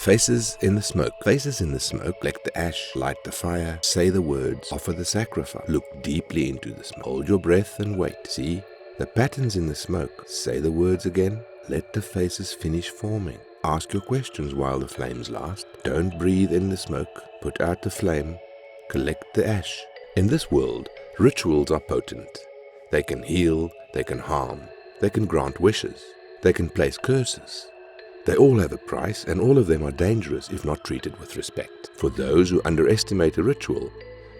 Faces in the smoke. Faces in the smoke. Collect the ash, light the fire, say the words, offer the sacrifice. Look deeply into the smoke. Hold your breath and wait. See the patterns in the smoke. Say the words again. Let the faces finish forming. Ask your questions while the flames last. Don't breathe in the smoke. Put out the flame. Collect the ash. In this world, rituals are potent. They can heal, they can harm, they can grant wishes, they can place curses. They all have a price, and all of them are dangerous if not treated with respect. For those who underestimate a ritual,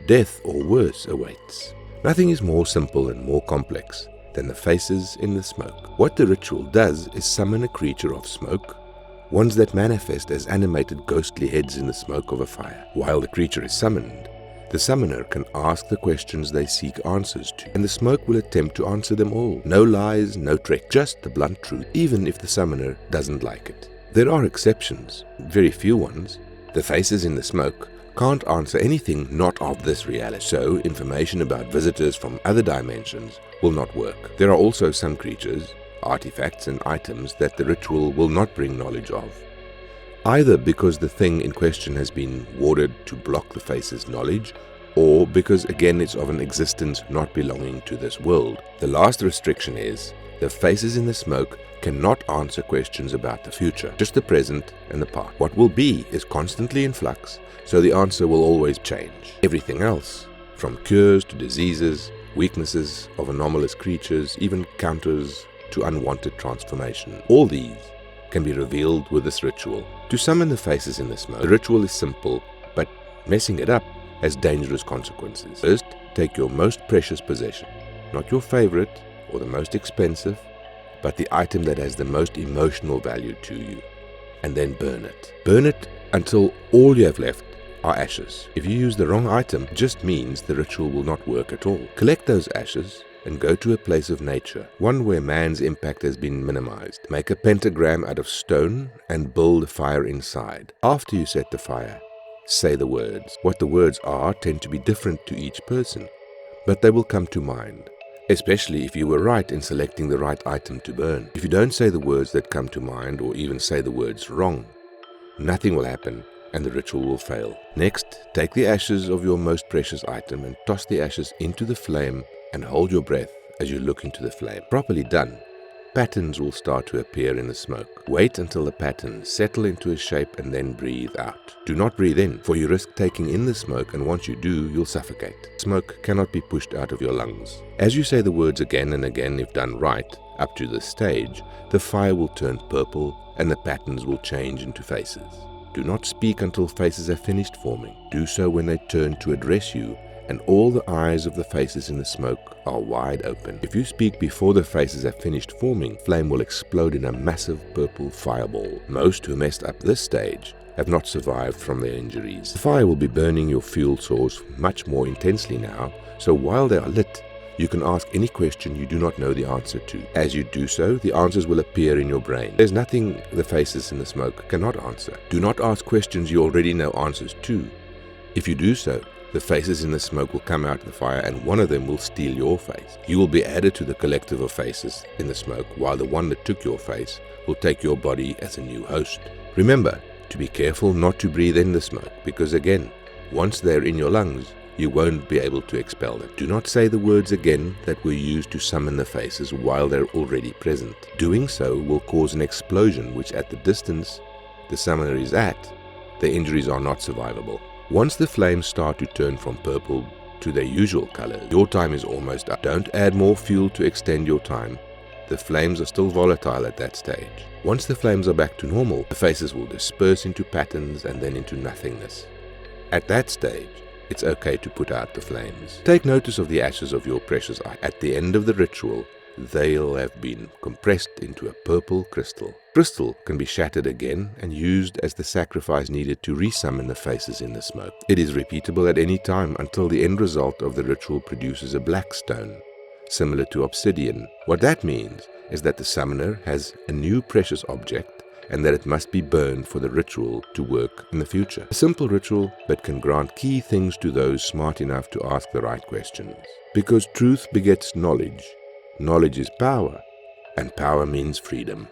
death or worse awaits. Nothing is more simple and more complex than the faces in the smoke. What the ritual does is summon a creature of smoke, ones that manifest as animated ghostly heads in the smoke of a fire. While the creature is summoned, the summoner can ask the questions they seek answers to, and the smoke will attempt to answer them all. No lies, no trick, just the blunt truth, even if the summoner doesn't like it. There are exceptions, very few ones. The faces in the smoke can't answer anything not of this reality, so information about visitors from other dimensions will not work. There are also some creatures, artifacts and items that the ritual will not bring knowledge of, either because the thing in question has been warded to block the face's knowledge, or because again it's of an existence not belonging to this world. The last restriction is, the faces in the smoke cannot answer questions about the future, just the present and the past. What will be is constantly in flux, so the answer will always change. Everything else, from cures to diseases, weaknesses of anomalous creatures, even counters to unwanted transformation, all these can be revealed with this ritual. To summon the faces in the smoke, the ritual is simple, but messing it up has dangerous consequences. First, take your most precious possession, not your favorite or the most expensive, but the item that has the most emotional value to you, and then burn it. Burn it until all you have left are ashes. If you use the wrong item, it just means the ritual will not work at all. Collect those ashes and go to a place of nature, one where man's impact has been minimized. Make a pentagram out of stone and build a fire inside. After you set the fire, say the words. What the words are tend to be different to each person, but they will come to mind, especially if you were right in selecting the right item to burn. If you don't say the words that come to mind, or even say the words wrong, nothing will happen and the ritual will fail. Next, take the ashes of your most precious item and toss the ashes into the flame and hold your breath as you look into the flame. Properly done, patterns will start to appear in the smoke. Wait until the patterns settle into a shape and then breathe out. Do not breathe in, for you risk taking in the smoke, and once you do, you'll suffocate. Smoke cannot be pushed out of your lungs. As you say the words again and again, if done right, up to this stage, the fire will turn purple and the patterns will change into faces. Do not speak until faces have finished forming. Do so when they turn to address you and all the eyes of the faces in the smoke are wide open. If you speak before the faces have finished forming, flame will explode in a massive purple fireball. Most who messed up this stage have not survived from their injuries. The fire will be burning your fuel source much more intensely now, so while they are lit, you can ask any question you do not know the answer to. As you do so, the answers will appear in your brain. There's nothing the faces in the smoke cannot answer. Do not ask questions you already know answers to. If you do so, the faces in the smoke will come out of the fire and one of them will steal your face. You will be added to the collective of faces in the smoke, while the one that took your face will take your body as a new host. Remember to be careful not to breathe in the smoke, because again, once they're in your lungs, you won't be able to expel them. Do not say the words again that were used to summon the faces while they're already present. Doing so will cause an explosion, which at the distance the summoner is at, the injuries are not survivable. Once the flames start to turn from purple to their usual color, your time is almost up. Don't add more fuel to extend your time. The flames are still volatile at that stage. Once the flames are back to normal, the faces will disperse into patterns and then into nothingness. At that stage, it's okay to put out the flames. Take notice of the ashes of your precious eye. At the end of the ritual, they'll have been compressed into a purple crystal. Crystal can be shattered again and used as the sacrifice needed to resummon the faces in the smoke. It is repeatable at any time until the end result of the ritual produces a black stone, similar to obsidian. What that means is that the summoner has a new precious object and that it must be burned for the ritual to work in the future. A simple ritual, but can grant key things to those smart enough to ask the right questions. Because truth begets knowledge. Knowledge is power, and power means freedom.